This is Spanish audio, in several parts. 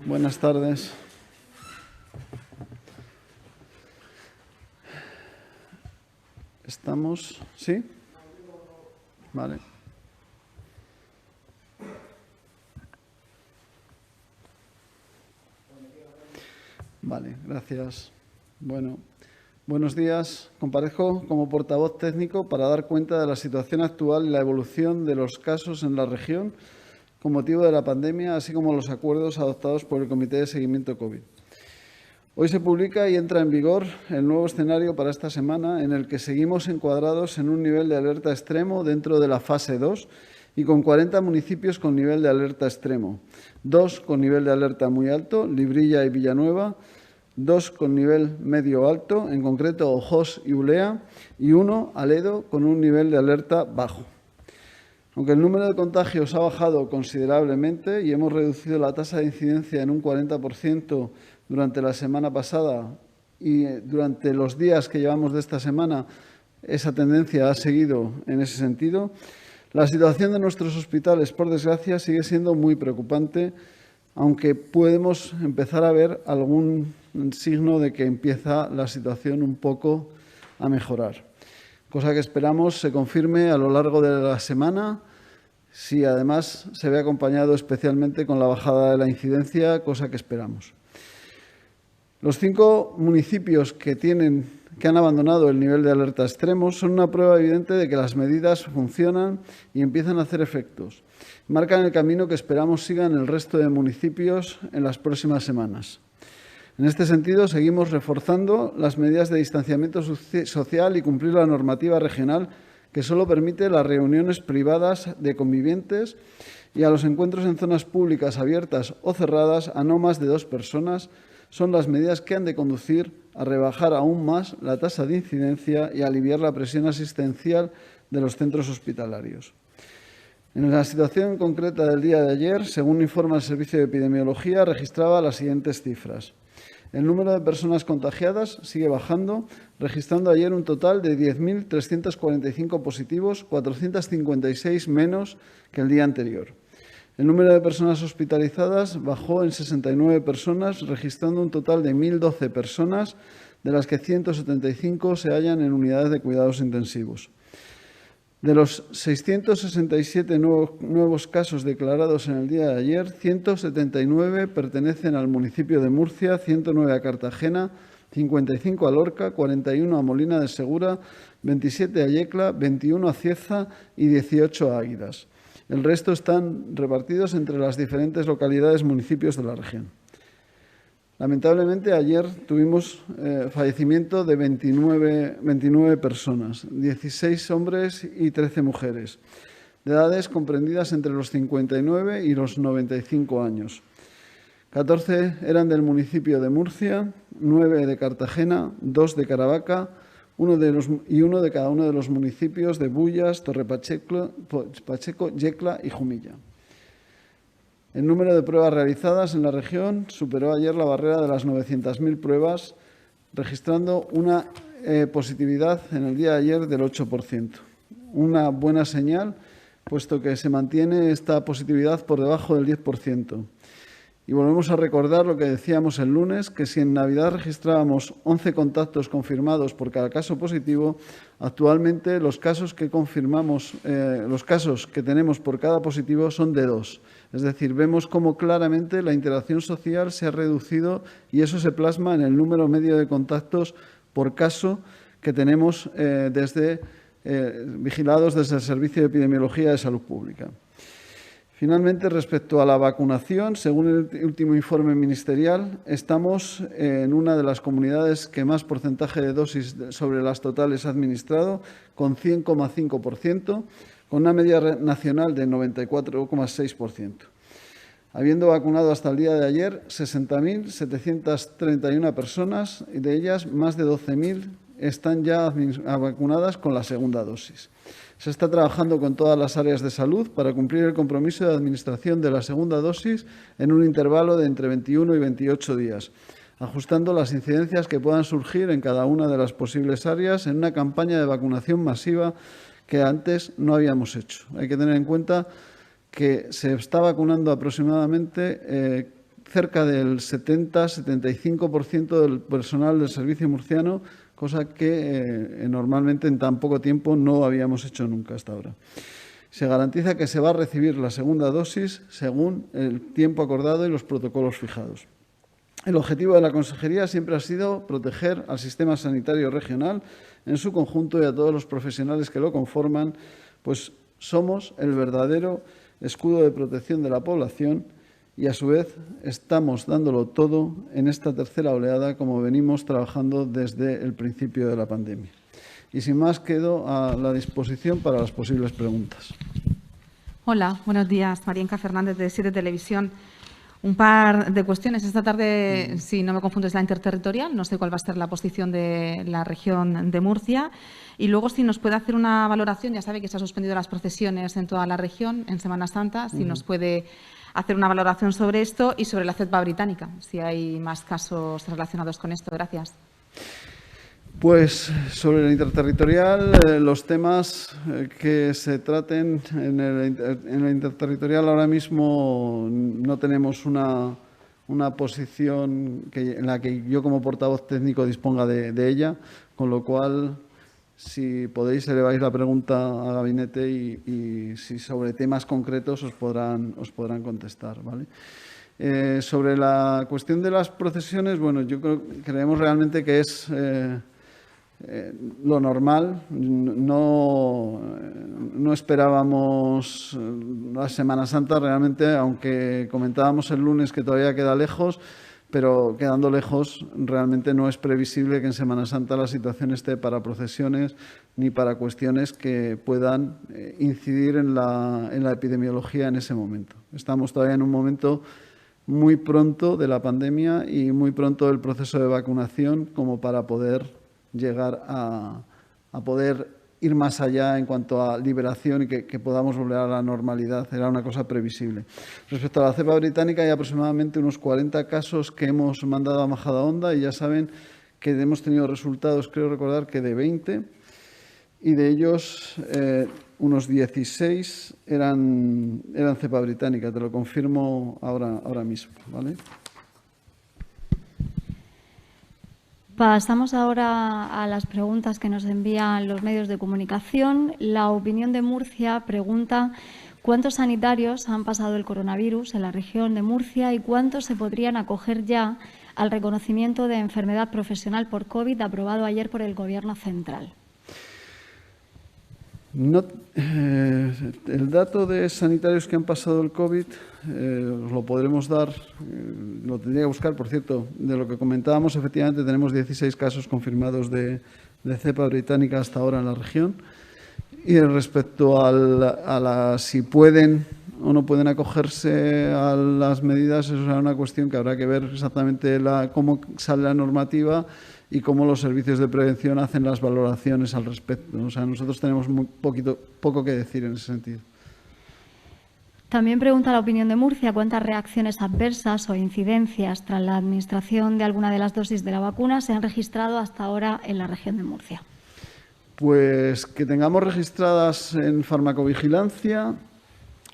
Buenas tardes. ¿Estamos? ¿Sí? Vale. Vale, gracias. Bueno, buenos días. Comparezco como portavoz técnico para dar cuenta de la situación actual y la evolución de los casos en la región con motivo de la pandemia, así como los acuerdos adoptados por el Comité de Seguimiento COVID. Hoy se publica y entra en vigor el nuevo escenario para esta semana, en el que seguimos encuadrados en un nivel de alerta extremo dentro de la fase 2 y con 40 municipios con nivel de alerta extremo, 2 con nivel de alerta muy alto, Librilla y Villanueva, 2 con nivel medio alto, en concreto Ojós y Ulea, y 1, Aledo, con un nivel de alerta bajo. Aunque el número de contagios ha bajado considerablemente y hemos reducido la tasa de incidencia en un 40% durante la semana pasada y durante los días que llevamos de esta semana, esa tendencia ha seguido en ese sentido, la situación de nuestros hospitales, por desgracia, sigue siendo muy preocupante, aunque podemos empezar a ver algún signo de que empieza la situación un poco a mejorar. Cosa que esperamos se confirme a lo largo de la semana, si además se ve acompañado especialmente con la bajada de la incidencia, cosa que esperamos. Los 5 municipios que han abandonado el nivel de alerta extremo son una prueba evidente de que las medidas funcionan y empiezan a hacer efectos. Marcan el camino que esperamos sigan el resto de municipios en las próximas semanas. En este sentido, seguimos reforzando las medidas de distanciamiento social y cumplir la normativa regional que solo permite las reuniones privadas de convivientes y a los encuentros en zonas públicas abiertas o cerradas a no más de 2 personas. Son las medidas que han de conducir a rebajar aún más la tasa de incidencia y a aliviar la presión asistencial de los centros hospitalarios. En la situación concreta del día de ayer, según informa el Servicio de Epidemiología, registraba las siguientes cifras. El número de personas contagiadas sigue bajando, registrando ayer un total de 10.345 positivos, 456 menos que el día anterior. El número de personas hospitalizadas bajó en 69 personas, registrando un total de 1.012 personas, de las que 175 se hallan en unidades de cuidados intensivos. De los 667 nuevos casos declarados en el día de ayer, 179 pertenecen al municipio de Murcia, 109 a Cartagena, 55 a Lorca, 41 a Molina de Segura, 27 a Yecla, 21 a Cieza y 18 a Águilas. El resto están repartidos entre las diferentes localidades, municipios de la región. Lamentablemente, ayer tuvimos fallecimiento de 29 personas, 16 hombres y 13 mujeres, de edades comprendidas entre los 59 y los 95 años. 14 eran del municipio de Murcia, 9 de Cartagena, 2 de Caravaca, uno de cada uno de los municipios de Bullas, Torrepacheco, Yecla y Jumilla. El número de pruebas realizadas en la región superó ayer la barrera de las 900.000 pruebas, registrando una positividad en el día de ayer del 8%. Una buena señal, puesto que se mantiene esta positividad por debajo del 10%. Y volvemos a recordar lo que decíamos el lunes, que si en Navidad registrábamos 11 contactos confirmados por cada caso positivo, actualmente los casos que confirmamos, los casos que tenemos por cada positivo son de 2. Es decir, vemos cómo claramente la interacción social se ha reducido y eso se plasma en el número medio de contactos por caso que tenemos vigilados desde el Servicio de Epidemiología de Salud Pública. Finalmente, respecto a la vacunación, según el último informe ministerial, estamos en una de las comunidades que más porcentaje de dosis sobre las totales ha administrado, con 100,5%, con una media nacional de 94,6%. Habiendo vacunado hasta el día de ayer 60.731 personas, y de ellas más de 12.000 están ya vacunadas con la segunda dosis. Se está trabajando con todas las áreas de salud para cumplir el compromiso de administración de la segunda dosis en un intervalo de entre 21 y 28 días, ajustando las incidencias que puedan surgir en cada una de las posibles áreas en una campaña de vacunación masiva que antes no habíamos hecho. Hay que tener en cuenta que se está vacunando aproximadamente cerca del 70-75% del personal del servicio murciano, cosa que normalmente en tan poco tiempo no habíamos hecho nunca hasta ahora. Se garantiza que se va a recibir la segunda dosis según el tiempo acordado y los protocolos fijados. El objetivo de la Consejería siempre ha sido proteger al sistema sanitario regional en su conjunto y a todos los profesionales que lo conforman, pues somos el verdadero escudo de protección de la población y, a su vez, estamos dándolo todo en esta tercera oleada, como venimos trabajando desde el principio de la pandemia. Y sin más, quedo a la disposición para las posibles preguntas. Hola, buenos días. Marienca Fernández, de 7 Televisión. Un par de cuestiones. Esta tarde, si no me confundo, es la interterritorial. No sé cuál va a ser la posición de la región de Murcia. Y luego, si nos puede hacer una valoración, ya sabe que se han suspendido las procesiones en toda la región en Semana Santa, si nos puede hacer una valoración sobre esto y sobre la cepa británica, si hay más casos relacionados con esto. Gracias. Pues sobre la interterritorial, los temas que se traten en la interterritorial ahora mismo no tenemos una posición en la que yo como portavoz técnico disponga de ella, con lo cual, si podéis, eleváis la pregunta al gabinete y si sobre temas concretos os podrán contestar, ¿vale? Sobre la cuestión de las procesiones, bueno, creemos realmente que es lo normal. No esperábamos la Semana Santa realmente, aunque comentábamos el lunes que todavía queda lejos, pero quedando lejos realmente no es previsible que en Semana Santa la situación esté para procesiones ni para cuestiones que puedan incidir en la epidemiología en ese momento. Estamos todavía en un momento muy pronto de la pandemia y muy pronto del proceso de vacunación como para poder llegar a poder ir más allá en cuanto a liberación y que podamos volver a la normalidad. Era una cosa previsible. Respecto a la cepa británica, hay aproximadamente unos 40 casos que hemos mandado a Majadahonda y ya saben que hemos tenido resultados, creo recordar que de 20, y de ellos unos 16 eran cepa británica. Te lo confirmo ahora mismo, ¿vale? Pasamos ahora a las preguntas que nos envían los medios de comunicación. La Opinión de Murcia pregunta ¿cuántos sanitarios han pasado el coronavirus en la región de Murcia y cuántos se podrían acoger ya al reconocimiento de enfermedad profesional por COVID aprobado ayer por el Gobierno central? El dato de sanitarios que han pasado el COVID os lo podremos dar, lo tendría que buscar, por cierto, de lo que comentábamos, efectivamente tenemos 16 casos confirmados de cepa británica hasta ahora en la región. Y respecto a si pueden o no pueden acogerse a las medidas, eso será una cuestión que habrá que ver exactamente cómo sale la normativa y cómo los servicios de prevención hacen las valoraciones al respecto. O sea, nosotros tenemos poco que decir en ese sentido. También pregunta la Opinión de Murcia cuántas reacciones adversas o incidencias tras la administración de alguna de las dosis de la vacuna se han registrado hasta ahora en la región de Murcia. Pues que tengamos registradas en farmacovigilancia,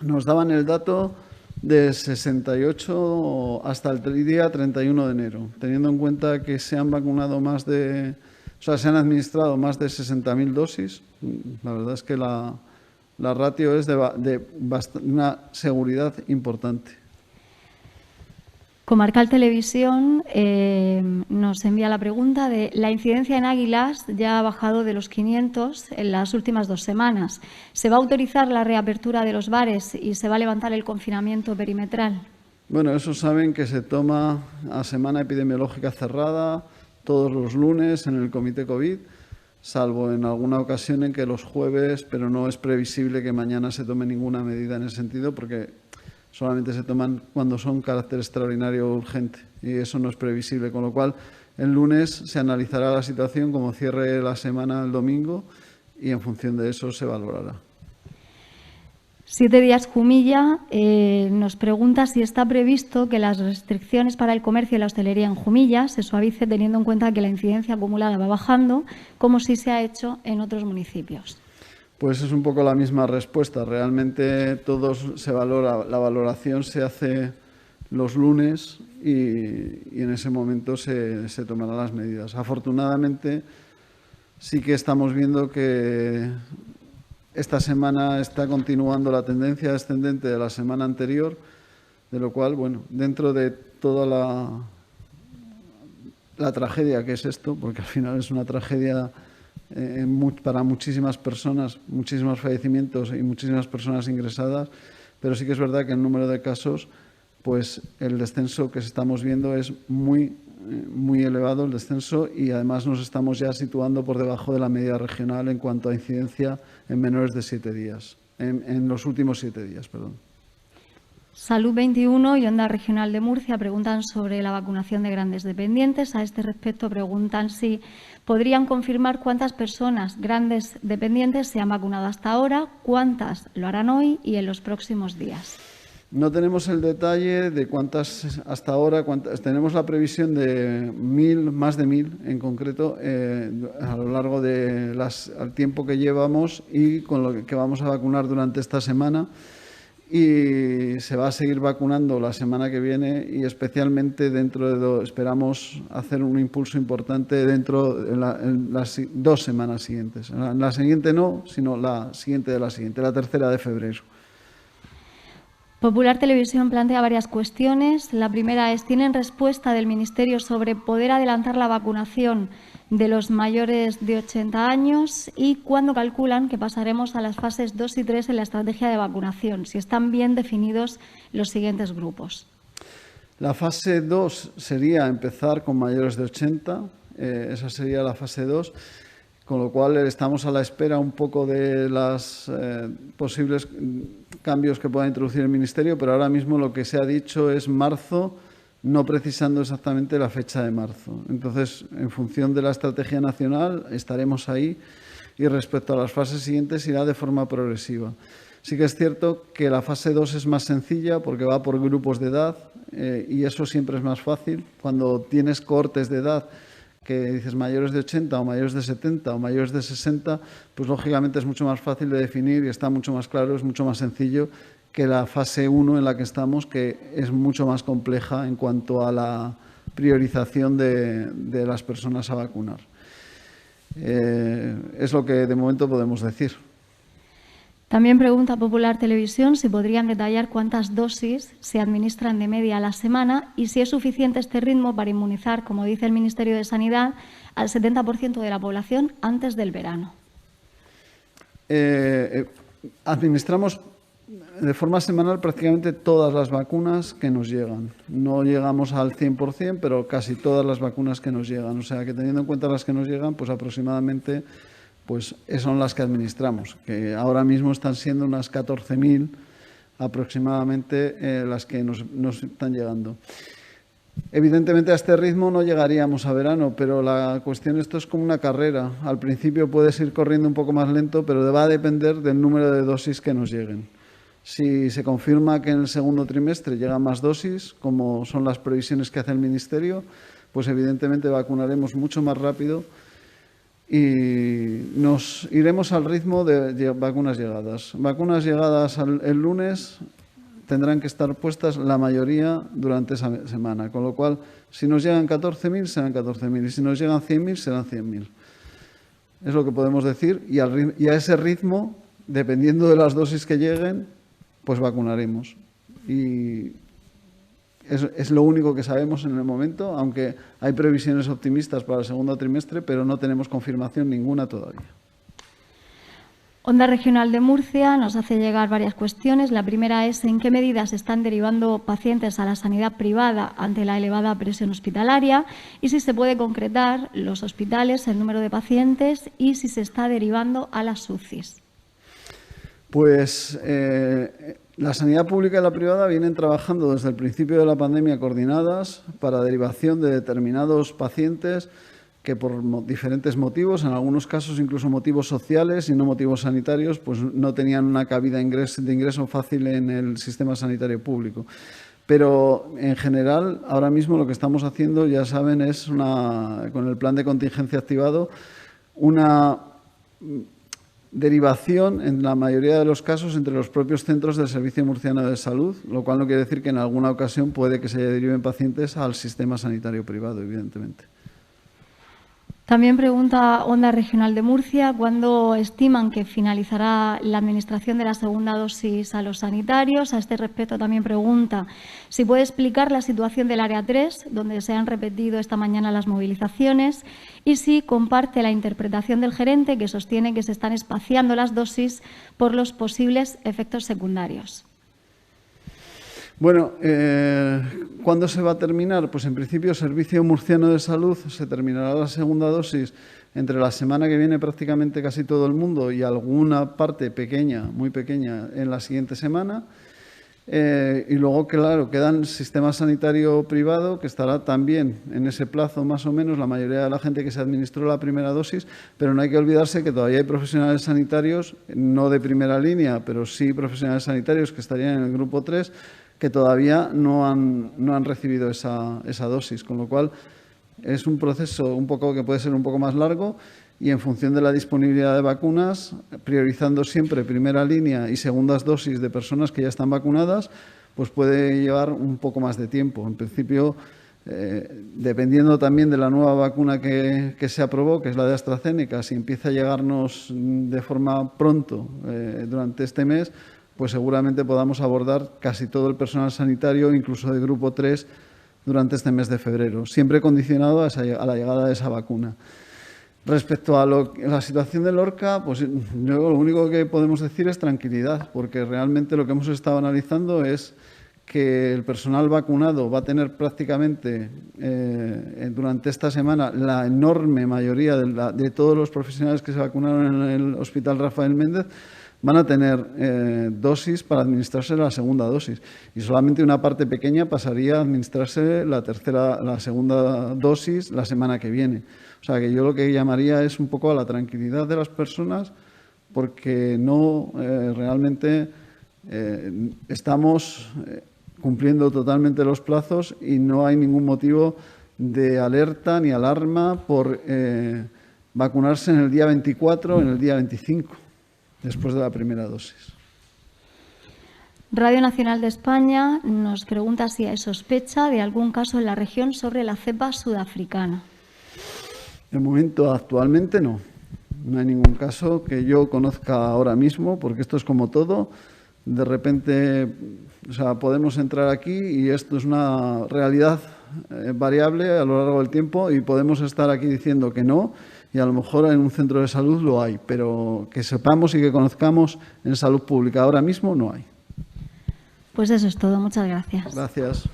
nos daban el dato de 68 hasta el día 31 de enero, teniendo en cuenta que se han vacunado se han administrado más de 60.000 dosis. La verdad es que la ratio es de una seguridad importante. Comarcal Televisión nos envía la pregunta de la incidencia en Águilas ya ha bajado de los 500 en las últimas 2 semanas. ¿Se va a autorizar la reapertura de los bares y se va a levantar el confinamiento perimetral? Bueno, eso saben que se toma a semana epidemiológica cerrada todos los lunes en el Comité COVID, salvo en alguna ocasión en que los jueves, pero no es previsible que mañana se tome ninguna medida en ese sentido porque solamente se toman cuando son carácter extraordinario o urgente y eso no es previsible, con lo cual el lunes se analizará la situación como cierre la semana el domingo y en función de eso se valorará. 7 días Jumilla nos pregunta si está previsto que las restricciones para el comercio y la hostelería en Jumilla se suavice teniendo en cuenta que la incidencia acumulada va bajando, como sí se ha hecho en otros municipios. Pues es un poco la misma respuesta. Realmente todo se valora, la valoración se hace los lunes y en ese momento se tomarán las medidas. Afortunadamente, sí que estamos viendo que esta semana está continuando la tendencia descendente de la semana anterior, de lo cual, bueno, dentro de toda la tragedia que es esto, porque al final es una tragedia para muchísimas personas, muchísimos fallecimientos y muchísimas personas ingresadas, pero sí que es verdad que el número de casos, pues el descenso que estamos viendo es muy elevado el descenso, y además nos estamos ya situando por debajo de la media regional en cuanto a incidencia en menores de 7 días, en los últimos 7 días, perdón. Salud 21 y Onda Regional de Murcia preguntan sobre la vacunación de grandes dependientes. A este respecto preguntan si podrían confirmar cuántas personas grandes dependientes se han vacunado hasta ahora, cuántas lo harán hoy y en los próximos días. No tenemos el detalle de cuántas hasta ahora, tenemos la previsión de 1.000, más de 1.000 en concreto, a lo largo del tiempo que llevamos y con lo que vamos a vacunar durante esta semana. Y se va a seguir vacunando la semana que viene, y especialmente esperamos hacer un impulso importante dentro de las 2 semanas siguientes. La siguiente no, sino la siguiente de la siguiente, la 3ª de febrero. Popular Televisión plantea varias cuestiones. La primera es, ¿tienen respuesta del Ministerio sobre poder adelantar la vacunación de los mayores de 80 años? ¿Y cuándo calculan que pasaremos a las fases 2 y 3 en la estrategia de vacunación? Si están bien definidos los siguientes grupos. La fase 2 sería empezar con mayores de 80, esa sería la fase 2. Con lo cual estamos a la espera un poco de los posibles cambios que pueda introducir el Ministerio, pero ahora mismo lo que se ha dicho es marzo, no precisando exactamente la fecha de marzo. Entonces, en función de la estrategia nacional, estaremos ahí, y respecto a las fases siguientes irá de forma progresiva. Sí que es cierto que la fase 2 es más sencilla porque va por grupos de edad, y eso siempre es más fácil. Cuando tienes cohortes de edad que dices mayores de 80 o mayores de 70 o mayores de 60, pues lógicamente es mucho más fácil de definir y está mucho más claro, es mucho más sencillo que la fase 1 en la que estamos, que es mucho más compleja en cuanto a la priorización de las personas a vacunar. Es lo que de momento podemos decir. También pregunta Popular Televisión si podrían detallar cuántas dosis se administran de media a la semana y si es suficiente este ritmo para inmunizar, como dice el Ministerio de Sanidad, al 70% de la población antes del verano. Administramos de forma semanal prácticamente todas las vacunas que nos llegan. No llegamos al 100%, pero casi todas las vacunas que nos llegan. O sea que, teniendo en cuenta las que nos llegan, pues aproximadamente pues son las que administramos, que ahora mismo están siendo unas 14.000 aproximadamente las que nos están llegando. Evidentemente a este ritmo no llegaríamos a verano, pero la cuestión, esto es como una carrera. Al principio puedes ir corriendo un poco más lento, pero va a depender del número de dosis que nos lleguen. Si se confirma que en el segundo trimestre llegan más dosis, como son las previsiones que hace el Ministerio, pues evidentemente vacunaremos mucho más rápido y nos iremos al ritmo de vacunas llegadas. Vacunas llegadas el lunes tendrán que estar puestas la mayoría durante esa semana, con lo cual, si nos llegan 14.000, serán 14.000, y si nos llegan 100.000, serán 100.000. Es lo que podemos decir, y a ese ritmo, dependiendo de las dosis que lleguen, pues vacunaremos. Y es lo único que sabemos en el momento, aunque hay previsiones optimistas para el segundo trimestre, pero no tenemos confirmación ninguna todavía. Onda Regional de Murcia nos hace llegar varias cuestiones. La primera es ¿en qué medidas están derivando pacientes a la sanidad privada ante la elevada presión hospitalaria? Y si se puede concretar los hospitales, el número de pacientes y si se está derivando a las UCIs. Pues la sanidad pública y la privada vienen trabajando desde el principio de la pandemia coordinadas para derivación de determinados pacientes que por diferentes motivos, en algunos casos incluso motivos sociales y no motivos sanitarios, pues no tenían una cabida de ingreso fácil en el sistema sanitario público. Pero en general, ahora mismo lo que estamos haciendo, ya saben, es con el plan de contingencia activado, derivación, en la mayoría de los casos, entre los propios centros del Servicio Murciano de Salud, lo cual no quiere decir que en alguna ocasión puede que se deriven pacientes al sistema sanitario privado, evidentemente. También pregunta Onda Regional de Murcia, ¿cuándo estiman que finalizará la administración de la segunda dosis a los sanitarios? A este respecto también pregunta si puede explicar la situación del área 3, donde se han repetido esta mañana las movilizaciones, y si comparte la interpretación del gerente, que sostiene que se están espaciando las dosis por los posibles efectos secundarios. Bueno, ¿cuándo se va a terminar? Pues en principio, Servicio Murciano de Salud se terminará la segunda dosis entre la semana que viene prácticamente casi todo el mundo y alguna parte pequeña, muy pequeña, en la siguiente semana. Y luego, claro, queda el sistema sanitario privado, que estará también en ese plazo más o menos la mayoría de la gente que se administró la primera dosis, pero no hay que olvidarse que todavía hay profesionales sanitarios, no de primera línea, pero sí profesionales sanitarios que estarían en el grupo 3, que todavía no han recibido esa dosis, con lo cual es un proceso que puede ser un poco más largo y en función de la disponibilidad de vacunas, priorizando siempre primera línea y segundas dosis de personas que ya están vacunadas, pues puede llevar un poco más de tiempo. En principio, dependiendo también de la nueva vacuna que se aprobó, que es la de AstraZeneca, si empieza a llegarnos de forma pronto durante este mes, pues seguramente podamos abordar casi todo el personal sanitario, incluso de grupo 3, durante este mes de febrero, siempre condicionado a la llegada de esa vacuna. Respecto a la situación de Lorca, pues yo lo único que podemos decir es tranquilidad, porque realmente lo que hemos estado analizando es que el personal vacunado va a tener prácticamente durante esta semana la enorme mayoría de todos los profesionales que se vacunaron en el Hospital Rafael Méndez van a tener dosis para administrarse la segunda dosis y solamente una parte pequeña pasaría a administrarse la segunda dosis la semana que viene. O sea, que yo lo que llamaría es un poco a la tranquilidad de las personas porque no realmente estamos cumpliendo totalmente los plazos y no hay ningún motivo de alerta ni alarma por vacunarse en el día 24 o en el día 25. Después de la primera dosis. Radio Nacional de España nos pregunta si hay sospecha de algún caso en la región sobre la cepa sudafricana. De momento, actualmente no. No hay ningún caso que yo conozca ahora mismo, porque esto es como todo. De repente, podemos entrar aquí y esto es una realidad variable a lo largo del tiempo y podemos estar aquí diciendo que no. Y a lo mejor en un centro de salud lo hay, pero que sepamos y que conozcamos en salud pública ahora mismo no hay. Pues eso es todo. Muchas gracias. Gracias.